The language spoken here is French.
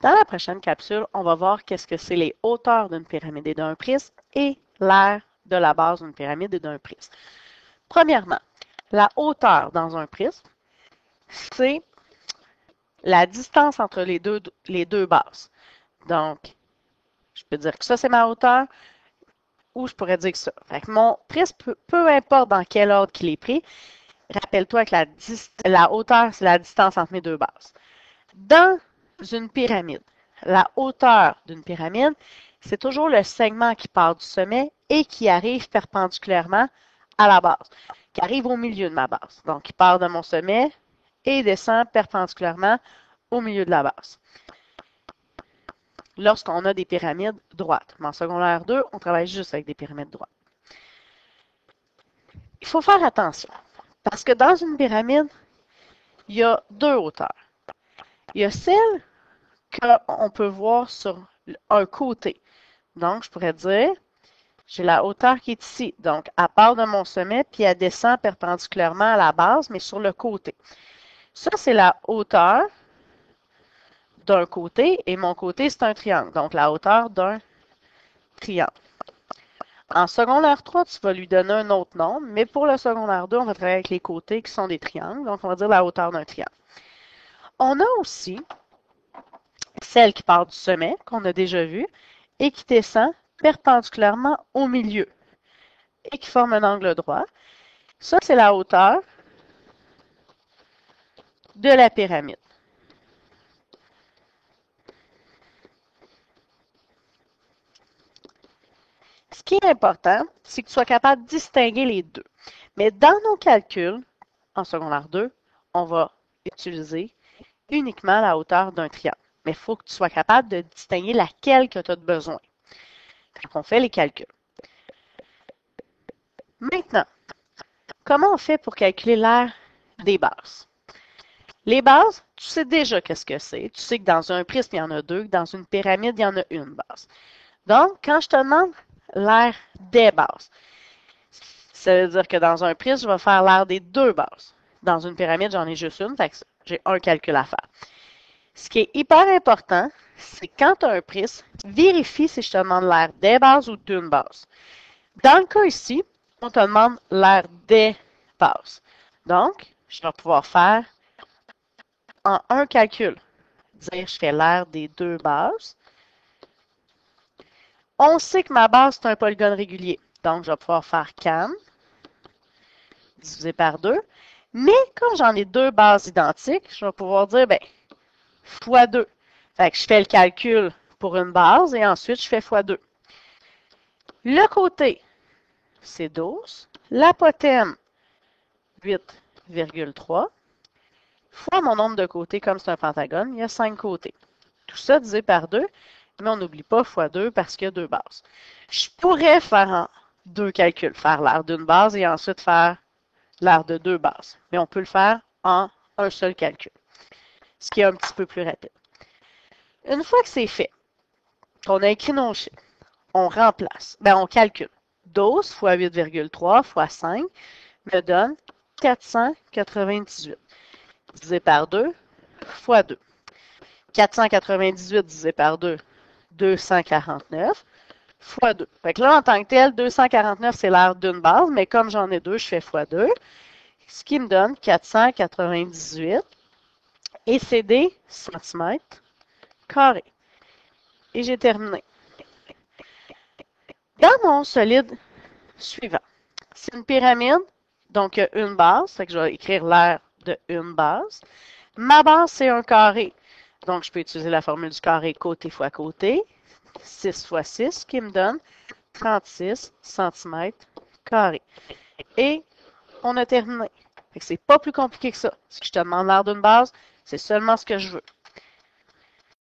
Dans la prochaine capsule, on va voir qu'est-ce que c'est les hauteurs d'une pyramide et d'un prisme et l'aire de la base d'une pyramide et d'un prisme. Premièrement, la hauteur dans un prisme, c'est la distance entre les deux bases. Donc, je peux dire que ça, c'est ma hauteur, ou je pourrais dire que ça. Fait que mon prisme, peu importe dans quel ordre qu'il est pris, rappelle-toi que la hauteur, c'est la distance entre mes deux bases. Dans une pyramide, la hauteur d'une pyramide, c'est toujours le segment qui part du sommet et qui arrive perpendiculairement à la base, qui arrive au milieu de ma base. Donc, il part de mon sommet et descend perpendiculairement au milieu de la base. Lorsqu'on a des pyramides droites. Mais en secondaire 2, on travaille juste avec des pyramides droites. Il faut faire attention, parce que dans une pyramide, il y a deux hauteurs. Il y a celle qu'on peut voir sur un côté. Donc, je pourrais dire, j'ai la hauteur qui est ici. Donc, elle part de mon sommet, puis elle descend perpendiculairement à la base, mais sur le côté. Ça, c'est la hauteur d'un côté, et mon côté, c'est un triangle. Donc, la hauteur d'un triangle. En secondaire 3, tu vas lui donner un autre nom, mais pour le secondaire 2, on va travailler avec les côtés qui sont des triangles. Donc, on va dire la hauteur d'un triangle. On a aussi celle qui part du sommet, qu'on a déjà vu, et qui descend perpendiculairement au milieu et qui forme un angle droit. Ça, c'est la hauteur de la pyramide. Ce qui est important, c'est que tu sois capable de distinguer les deux. Mais dans nos calculs, en secondaire 2, on va utiliser uniquement la hauteur d'un triangle. Mais il faut que tu sois capable de distinguer laquelle que tu as besoin. Donc, on fait les calculs. Maintenant, comment on fait pour calculer l'aire des bases? Les bases, tu sais déjà qu'est-ce que c'est. Tu sais que dans un prisme, il y en a deux, que dans une pyramide, il y en a une base. Donc, quand je te demande l'aire des bases, ça veut dire que dans un prisme, je vais faire l'aire des deux bases. Dans une pyramide, j'en ai juste une, fait que j'ai un calcul à faire. Ce qui est hyper important, c'est quand tu as un prisme, vérifie si je te demande l'aire des bases ou d'une base. Dans le cas ici, on te demande l'aire des bases. Donc, je vais pouvoir faire en un calcul, dire je fais l'aire des deux bases. On sait que ma base, c'est un polygone régulier. Donc, je vais pouvoir faire CAN divisé par 2. Mais comme j'en ai deux bases identiques, je vais pouvoir dire, ben, fois 2. Fait que je fais le calcul pour une base et ensuite je fais fois 2. Le côté, c'est 12. L'apothéme, 8,3. Fois mon nombre de côtés, comme c'est un pentagone, il y a 5 côtés. Tout ça divisé par 2, mais on n'oublie pas fois 2 parce qu'il y a deux bases. Je pourrais faire en deux calculs, faire l'aire d'une base et ensuite faire l'aire de deux bases. Mais on peut le faire en un seul calcul, ce qui est un petit peu plus rapide. Une fois que c'est fait, qu'on a écrit nos chiffres, on remplace, on calcule. 12 fois 8,3 fois 5 me donne 498 divisé par 2 fois 2. 498 divisé par 2, 249 fois 2. Fait que là, en tant que tel, 249, c'est l'aire d'une base, mais comme j'en ai deux, je fais fois 2, ce qui me donne 498 et c'est des centimètres carrés. Et j'ai terminé. Dans mon solide suivant, c'est une pyramide, donc il y a une base, fait que je vais écrire l'aire de une base. Ma base, c'est un carré, donc je peux utiliser la formule du carré côté fois côté, 6 fois 6, qui me donne 36 cm carrés. Et on a terminé. C'est pas plus compliqué que ça. Si je te demande l'aire d'une base, c'est seulement ce que je veux.